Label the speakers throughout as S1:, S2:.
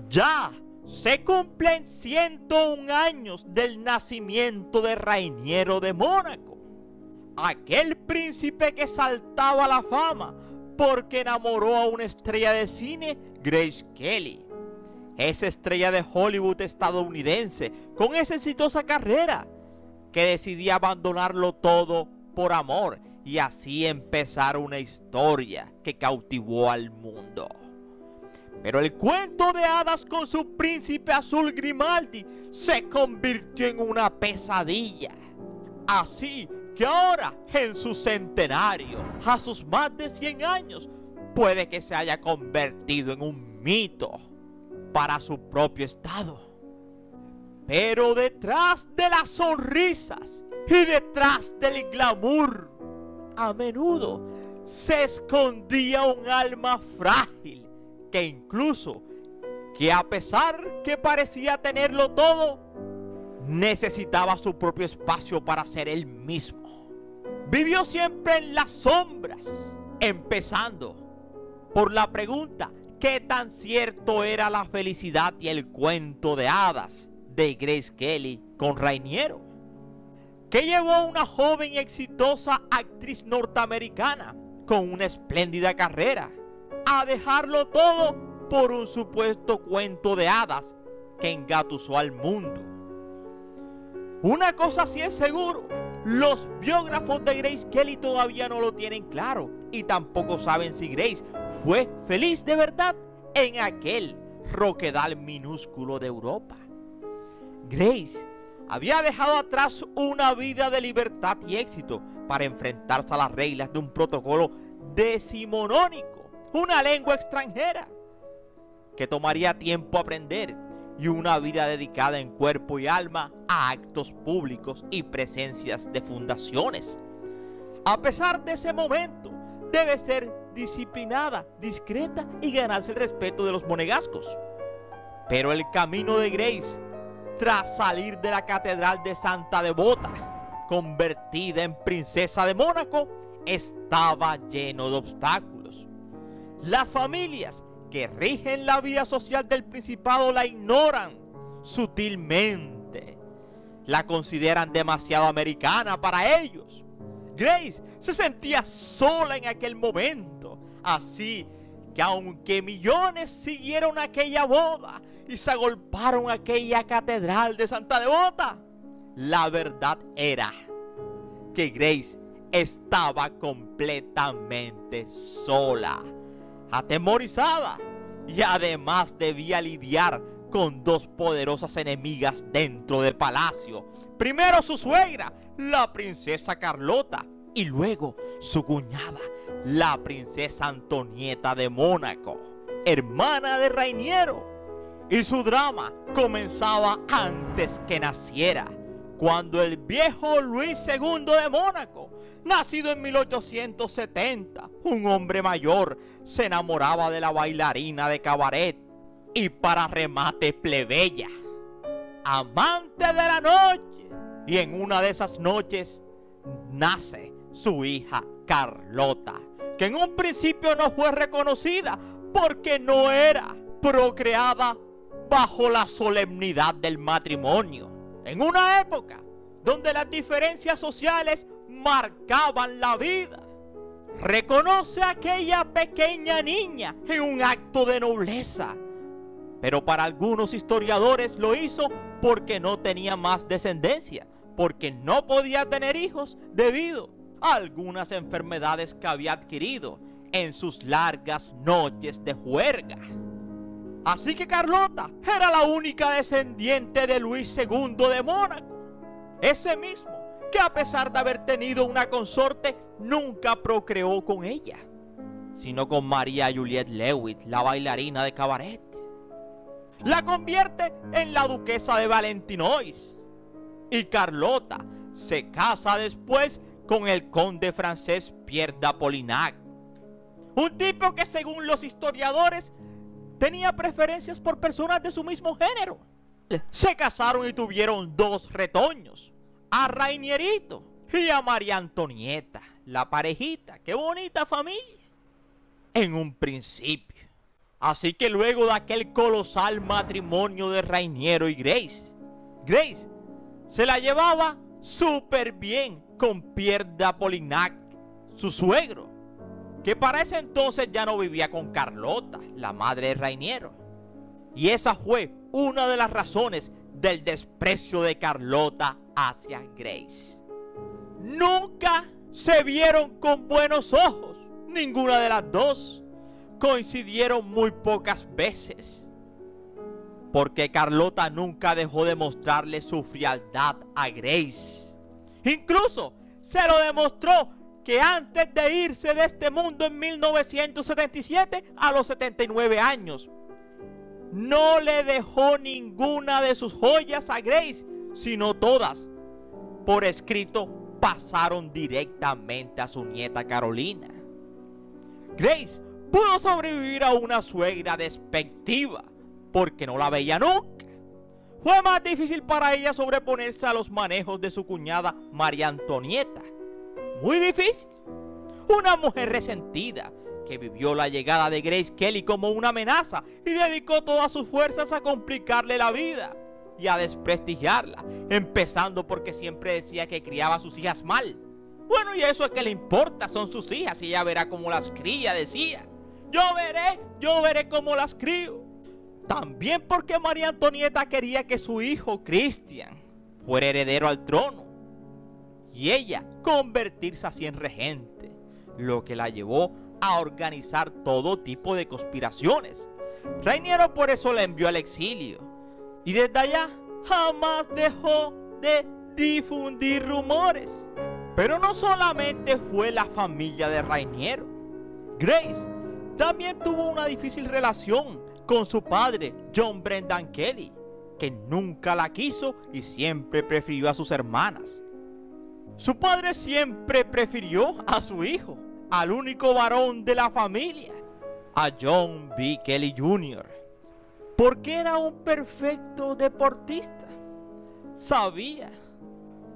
S1: Ya se cumplen 101 años del nacimiento de Rainiero de Mónaco, aquel príncipe que saltaba a la fama porque enamoró a una estrella de cine, Grace Kelly. Esa estrella de Hollywood estadounidense con esa exitosa carrera que decidía abandonarlo todo por amor y así empezar una historia que cautivó al mundo. Pero el cuento de hadas con su príncipe azul Grimaldi se convirtió en una pesadilla. Así que ahora, en su centenario, a sus más de 100 años, puede que se haya convertido en un mito para su propio estado. Pero detrás de las sonrisas y detrás del glamour, a menudo se escondía un alma frágil que a pesar que parecía tenerlo todo, necesitaba su propio espacio para ser él mismo. Vivió siempre en las sombras, empezando por la pregunta: ¿qué tan cierto era la felicidad y el cuento de hadas de Grace Kelly con Rainiero? ¿Qué llevó a una joven y exitosa actriz norteamericana con una espléndida carrera a dejarlo todo por un supuesto cuento de hadas que engatusó al mundo? Una cosa sí es seguro: los biógrafos de Grace Kelly todavía no lo tienen claro y tampoco saben si Grace fue feliz de verdad en aquel roquedal minúsculo de Europa. Grace había dejado atrás una vida de libertad y éxito para enfrentarse a las reglas de un protocolo decimonónico, una lengua extranjera que tomaría tiempo aprender, y una vida dedicada en cuerpo y alma a actos públicos y presencias de fundaciones. A pesar de ese momento, debe ser disciplinada, discreta y ganarse el respeto de los monegascos. Pero el camino de Grace, tras salir de la Catedral de Santa Devota, convertida en princesa de Mónaco, estaba lleno de obstáculos. Las familias que rigen la vida social del Principado la ignoran sutilmente. La consideran demasiado americana para ellos. Grace se sentía sola en aquel momento, así que aunque millones siguieron aquella boda y se agolparon aquella catedral de Santa Devota, la verdad era que Grace estaba completamente sola, atemorizada, y además debía lidiar con dos poderosas enemigas dentro del palacio. Primero su suegra, la princesa Carlota, y luego su cuñada, la princesa Antonieta de Mónaco, hermana de Rainiero. Y su drama comenzaba antes que naciera, cuando el viejo Luis II de Mónaco, nacido en 1870, un hombre mayor, se enamoraba de la bailarina de cabaret y para remate plebeya, amante de la noche. Y en una de esas noches nace su hija Carlota, que en un principio no fue reconocida porque no era procreada bajo la solemnidad del matrimonio, en una época donde las diferencias sociales marcaban la vida. Reconoce a aquella pequeña niña en un acto de nobleza, pero para algunos historiadores lo hizo porque no tenía más descendencia, porque no podía tener hijos debido a algunas enfermedades que había adquirido en sus largas noches de juerga. Así que Carlota era la única descendiente de Luis II de Mónaco, ese mismo que a pesar de haber tenido una consorte, nunca procreó con ella, sino con María Juliette Lewitt, la bailarina de cabaret. La convierte en la duquesa de Valentinois, y Carlota se casa después con el conde francés Pierre d'Apolignac, un tipo que según los historiadores tenía preferencias por personas de su mismo género. Se casaron y tuvieron dos retoños, a Rainierito y a María Antonieta, la parejita. ¡Qué bonita familia! En un principio, Así que luego de aquel colosal matrimonio de Rainiero y Grace, Grace se la llevaba súper bien con Pierre d'Apolignac, su suegro, que para ese entonces ya no vivía con Carlota, la madre de Rainiero. Y esa fue una de las razones del desprecio de Carlota hacia Grace. Nunca se vieron con buenos ojos, ninguna de las dos. Coincidieron muy pocas veces, porque Carlota nunca dejó de mostrarle su frialdad a Grace. Incluso se lo demostró que antes de irse de este mundo en 1977, a los 79 años, no le dejó ninguna de sus joyas a Grace, sino todas, por escrito, pasaron directamente a su nieta Carolina. Grace pudo sobrevivir a una suegra despectiva, porque no la veía nunca. Fue más difícil para ella sobreponerse a los manejos de su cuñada María Antonieta. Muy difícil. Una mujer resentida, que vivió la llegada de Grace Kelly como una amenaza y dedicó todas sus fuerzas a complicarle la vida y a desprestigiarla, empezando porque siempre decía que criaba a sus hijas mal. Bueno, y eso es que le importa, son sus hijas y ella verá cómo las cría, decía. Yo veré cómo las crío. También porque María Antonieta quería que su hijo Cristian fuera heredero al trono y ella convertirse así en regente, lo que la llevó a organizar todo tipo de conspiraciones. Rainiero por eso la envió al exilio y desde allá jamás dejó de difundir rumores. Pero no solamente fue la familia de Rainiero. Grace también tuvo una difícil relación con su padre, John Brendan Kelly, que nunca la quiso y siempre prefirió a sus hermanas. Su padre siempre prefirió a su hijo, al único varón de la familia, a John B. Kelly Jr., porque era un perfecto deportista. Sabía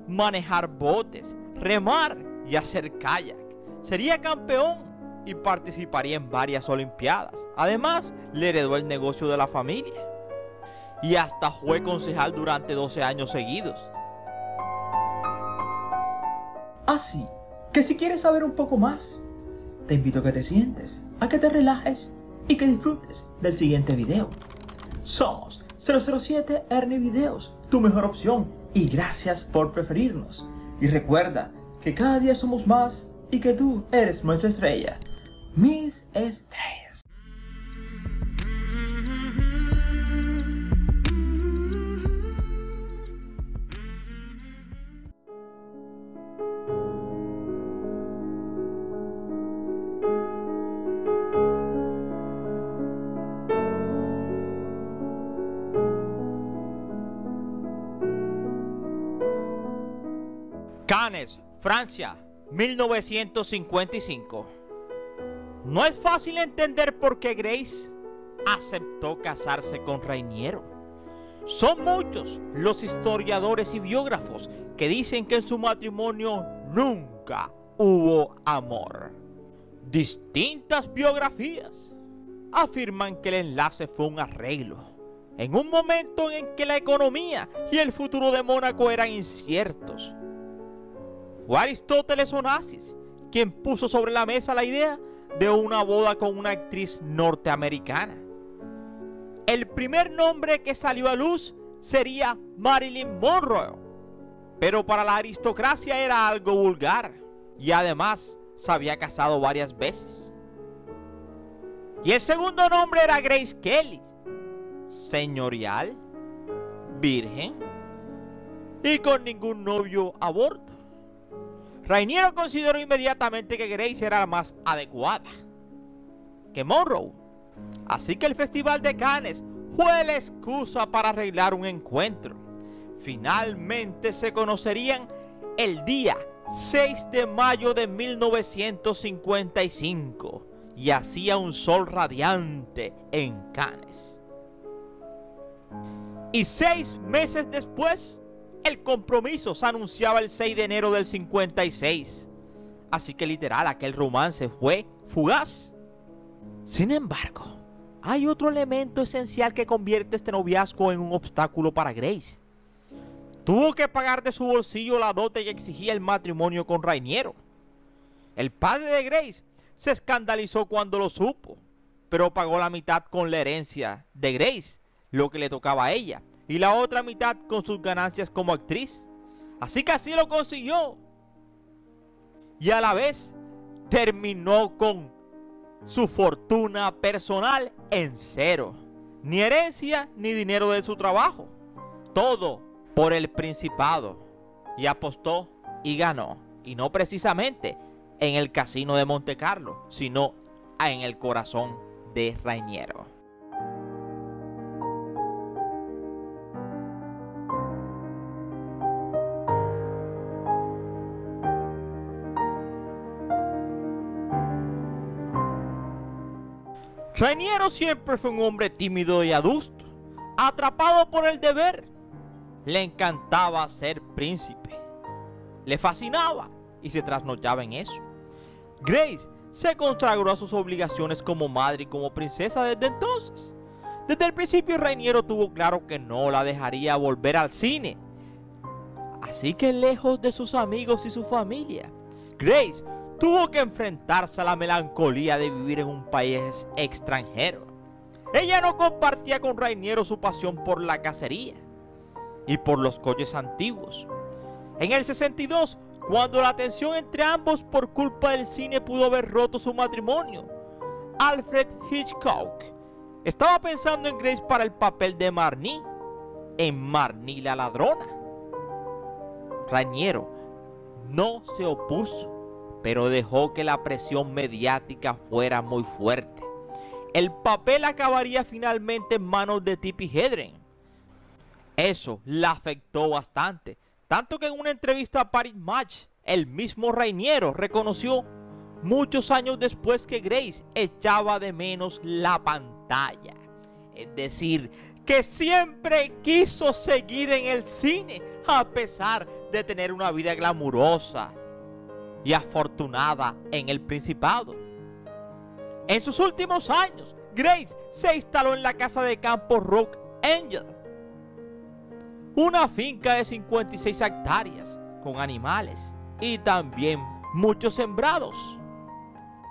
S1: manejar botes, remar y hacer kayak. Sería campeón y participaría en varias olimpiadas. Además, le heredó el negocio de la familia y hasta fue concejal durante 12 años seguidos.
S2: Así que si quieres saber un poco más, te invito a que te sientes, a que te relajes y que disfrutes del siguiente video. Somos 007 Ernie Videos, tu mejor opción, y gracias por preferirnos. Y recuerda que cada día somos más y que tú eres nuestra estrella. Mis estrellas.
S1: Cannes, Francia, 1955. No es fácil entender por qué Grace aceptó casarse con Rainiero. Son muchos los historiadores y biógrafos que dicen que en su matrimonio nunca hubo amor. Distintas biografías afirman que el enlace fue un arreglo, en un momento en que la economía y el futuro de Mónaco eran inciertos. Fue Aristóteles Onassis quien puso sobre la mesa la idea de una boda con una actriz norteamericana. El primer nombre que salió a luz sería Marilyn Monroe, pero para la aristocracia era algo vulgar y además se había casado varias veces. Y el segundo nombre era Grace Kelly, señorial, virgen y con ningún novio a bordo. Rainiero consideró inmediatamente que Grace era la más adecuada que Monroe. Así que el Festival de Cannes fue la excusa para arreglar un encuentro. Finalmente se conocerían el día 6 de mayo de 1955 y hacía un sol radiante en Cannes. Y 6 meses después, el compromiso se anunciaba el 6 de enero del 56. Así que literal, aquel romance fue fugaz. Sin embargo, hay otro elemento esencial que convierte este noviazgo en un obstáculo para Grace. Tuvo que pagar de su bolsillo la dote que exigía el matrimonio con Rainiero. El padre de Grace se escandalizó cuando lo supo, pero pagó la mitad con la herencia de Grace, lo que le tocaba a ella, y la otra mitad con sus ganancias como actriz. Así que así lo consiguió. Y a la vez terminó con su fortuna personal en cero. Ni herencia ni dinero de su trabajo. Todo por el principado. Y apostó y ganó. Y no precisamente en el casino de Monte Carlo, sino en el corazón de Rainiero. Rainiero siempre fue un hombre tímido y adusto, atrapado por el deber. Le encantaba ser príncipe. Le fascinaba y se trasnochaba en eso. Grace se consagró a sus obligaciones como madre y como princesa desde entonces. Desde el principio Rainiero tuvo claro que no la dejaría volver al cine. Así que lejos de sus amigos y su familia, Grace tuvo que enfrentarse a la melancolía de vivir en un país extranjero. Ella no compartía con Rainiero su pasión por la cacería y por los coches antiguos. En el 62, cuando la tensión entre ambos por culpa del cine pudo haber roto su matrimonio, Alfred Hitchcock estaba pensando en Grace para el papel de Marnie, en Marnie la ladrona. Rainiero no se opuso, pero dejó que la presión mediática fuera muy fuerte. El papel acabaría finalmente en manos de Tippi Hedren. Eso la afectó bastante, tanto que en una entrevista a Paris Match, el mismo Rainiero reconoció muchos años después que Grace echaba de menos la pantalla. Es decir, que siempre quiso seguir en el cine a pesar de tener una vida glamurosa y afortunada en el Principado. En sus últimos años, Grace se instaló en la casa de campo Rock Angel, una finca de 56 hectáreas con animales y también muchos sembrados.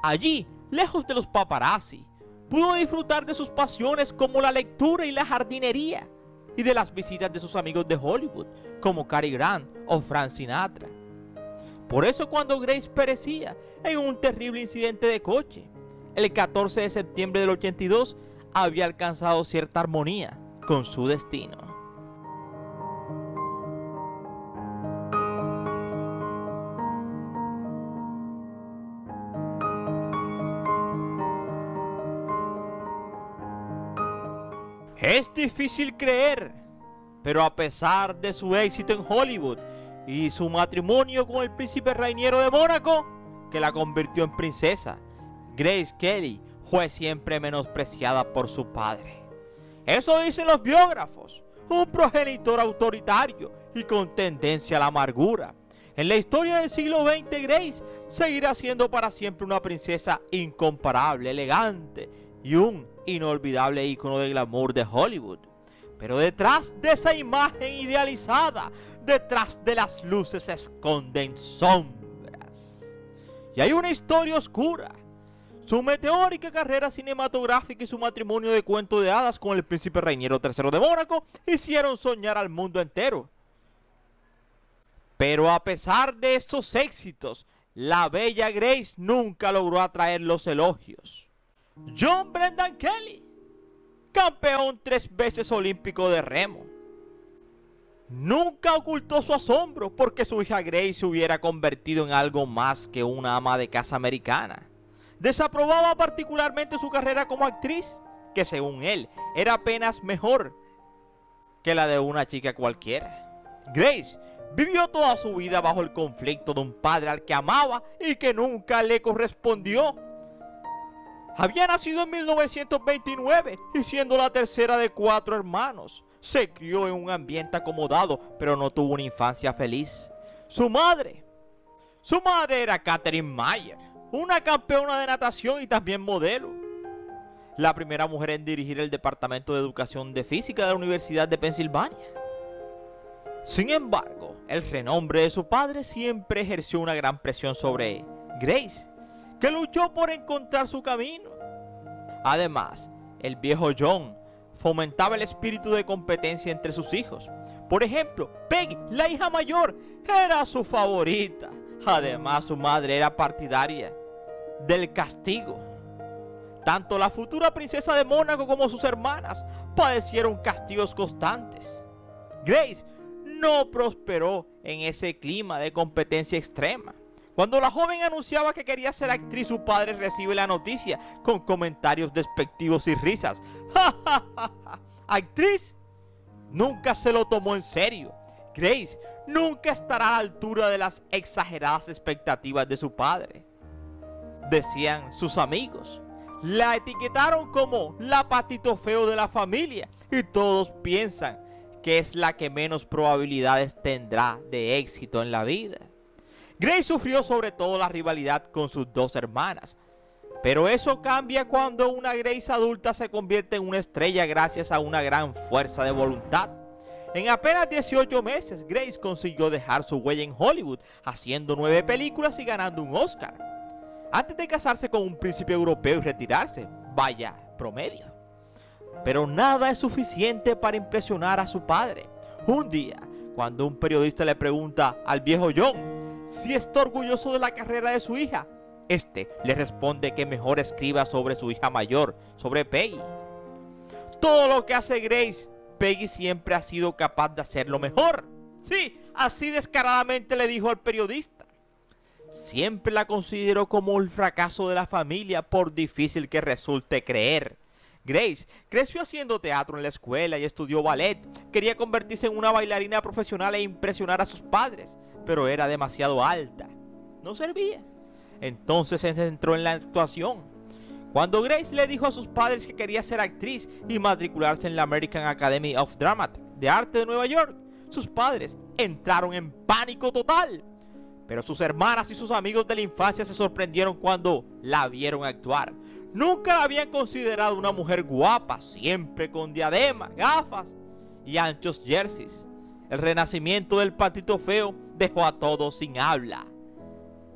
S1: Allí, lejos de los paparazzi, pudo disfrutar de sus pasiones como la lectura y la jardinería y de las visitas de sus amigos de Hollywood como Cary Grant o Frank Sinatra. Por eso cuando Grace perecía en un terrible incidente de coche, el 14 de septiembre del 82, había alcanzado cierta armonía con su destino. Es difícil creer, pero a pesar de su éxito en Hollywood y su matrimonio con el príncipe Rainiero de Mónaco, que la convirtió en princesa, Grace Kelly fue siempre menospreciada por su padre. Eso dicen los biógrafos, un progenitor autoritario y con tendencia a la amargura. En la historia del siglo XX, Grace seguirá siendo para siempre una princesa incomparable, elegante y un inolvidable ícono de glamour de Hollywood. Pero detrás de esa imagen idealizada, detrás de las luces se esconden sombras. Y hay una historia oscura. Su meteórica carrera cinematográfica y su matrimonio de cuento de hadas con el príncipe Rainiero III de Mónaco hicieron soñar al mundo entero. Pero a pesar de estos éxitos, la bella Grace nunca logró atraer los elogios. John Brendan Kelly, campeón 3 veces olímpico de remo, nunca ocultó su asombro porque su hija Grace se hubiera convertido en algo más que una ama de casa americana. Desaprobaba particularmente su carrera como actriz, que según él era apenas mejor que la de una chica cualquiera. Grace vivió toda su vida bajo el conflicto de un padre al que amaba y que nunca le correspondió. Había nacido en 1929 y siendo la tercera de 4 hermanos, se crió en un ambiente acomodado, pero no tuvo una infancia feliz. Su madre era Catherine Mayer, una campeona de natación y también modelo. la primera mujer en dirigir el Departamento de Educación de Física de la Universidad de Pensilvania. Sin embargo, el renombre de su padre siempre ejerció una gran presión sobre Grace, que luchó por encontrar su camino. Además, el viejo John fomentaba el espíritu de competencia entre sus hijos. Por ejemplo, Peggy, la hija mayor, era su favorita. Además, su madre era partidaria del castigo. Tanto la futura princesa de Mónaco como sus hermanas padecieron castigos constantes. Grace no prosperó en ese clima de competencia extrema. Cuando la joven anunciaba que quería ser actriz, su padre recibe la noticia con comentarios despectivos y risas. ¡Ja, ja, ja, ja! ¿Actriz? Nunca se lo tomó en serio. Grace nunca estará a la altura de las exageradas expectativas de su padre, decían sus amigos. La etiquetaron como la patito feo de la familia y todos piensan que es la que menos probabilidades tendrá de éxito en la vida. Grace sufrió sobre todo la rivalidad con sus dos hermanas, pero eso cambia cuando una Grace adulta se convierte en una estrella gracias a una gran fuerza de voluntad. En apenas 18 meses, Grace consiguió dejar su huella en Hollywood, haciendo 9 películas y ganando un Oscar, antes de casarse con un príncipe europeo y retirarse. Vaya promedio. Pero nada es suficiente para impresionar a su padre. Un día, cuando un periodista le pregunta al viejo John si está orgulloso de la carrera de su hija, este le responde que mejor escriba sobre su hija mayor, sobre Peggy. Todo lo que hace Grace, Peggy siempre ha sido capaz de hacerlo mejor. Sí, así descaradamente le dijo al periodista. Siempre la consideró como el fracaso de la familia, por difícil que resulte creer. Grace creció haciendo teatro en la escuela y estudió ballet. Quería convertirse en una bailarina profesional e impresionar a sus padres, pero era demasiado alta. No servía. Entonces se centró en la actuación. Cuando Grace le dijo a sus padres que quería ser actriz y matricularse en la American Academy of Drama de Arte de Nueva York, sus padres entraron en pánico total. Pero sus hermanas y sus amigos de la infancia se sorprendieron cuando la vieron actuar. Nunca la habían considerado una mujer guapa, siempre con diadema, gafas y anchos jerseys. El renacimiento del patito feo dejó a todos sin habla.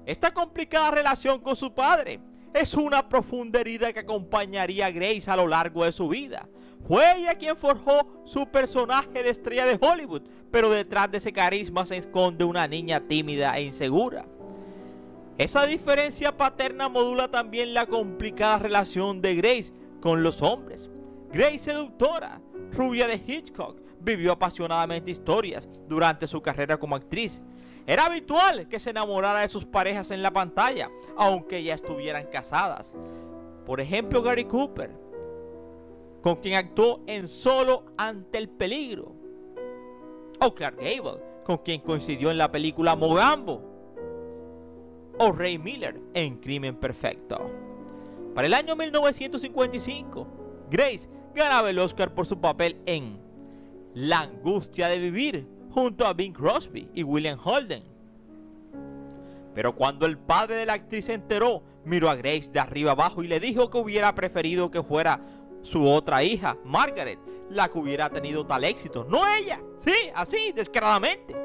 S1: Esta complicada relación con su padre es una profunda herida que acompañaría a Grace a lo largo de su vida. Fue ella quien forjó su personaje de estrella de Hollywood, pero detrás de ese carisma se esconde una niña tímida e insegura. Esa diferencia paterna modula también la complicada relación de Grace con los hombres. Grace, seductora, rubia de Hitchcock, vivió apasionadamente historias durante su carrera como actriz. Era habitual que se enamorara de sus parejas en la pantalla, aunque ya estuvieran casadas. Por ejemplo, Gary Cooper, con quien actuó en Solo ante el peligro. O Clark Gable, con quien coincidió en la película Mogambo. O Ray Miller en Crimen Perfecto. Para el año 1955, Grace ganaba el Oscar por su papel en La angustia de vivir, junto a Bing Crosby y William Holden. Pero cuando el padre de la actriz se enteró, miró a Grace de arriba abajo y le dijo que hubiera preferido que fuera su otra hija, Margaret, la que hubiera tenido tal éxito, no ella. Sí, así, descaradamente.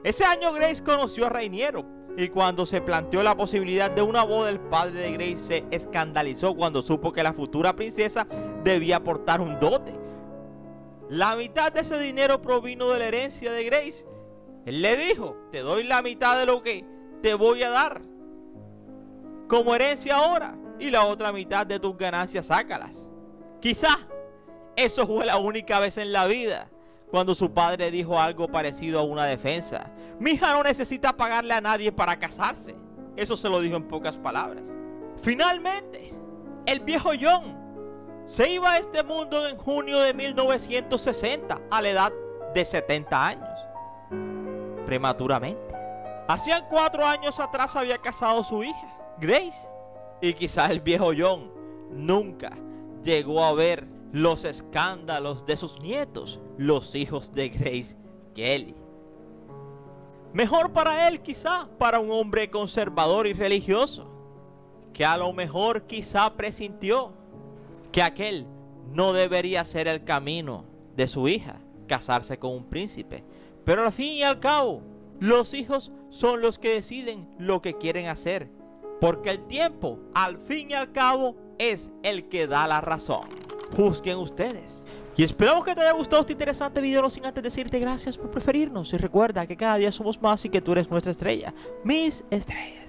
S1: Ese año Grace conoció a Rainiero, y cuando se planteó la posibilidad de una boda, el padre de Grace se escandalizó cuando supo que la futura princesa debía aportar un dote. La mitad de ese dinero provino de la herencia de Grace. Él le dijo: te doy la mitad de lo que te voy a dar como herencia ahora, y la otra mitad de tus ganancias sácalas. Quizá eso fue la única vez en la vida cuando su padre dijo algo parecido a una defensa. Mi hija no necesita pagarle a nadie para casarse. Eso se lo dijo en pocas palabras. Finalmente, el viejo John se iba a este mundo en junio de 1960 a la edad de 70 años. Prematuramente. Hacían 4 años atrás había casado su hija, Grace. Y quizás el viejo John nunca llegó a ver los escándalos de sus nietos, los hijos de Grace Kelly. Mejor para él, quizá, para un hombre conservador y religioso, que a lo mejor quizá presintió que aquel no debería ser el camino de su hija, casarse con un príncipe. Pero al fin y al cabo, los hijos son los que deciden lo que quieren hacer, porque el tiempo, al fin y al cabo, es el que da la razón. Juzguen ustedes. Y esperamos que te haya gustado este interesante video, no sin antes decirte gracias por preferirnos. Y recuerda que cada día somos más y que tú eres nuestra estrella, Miss Estrella.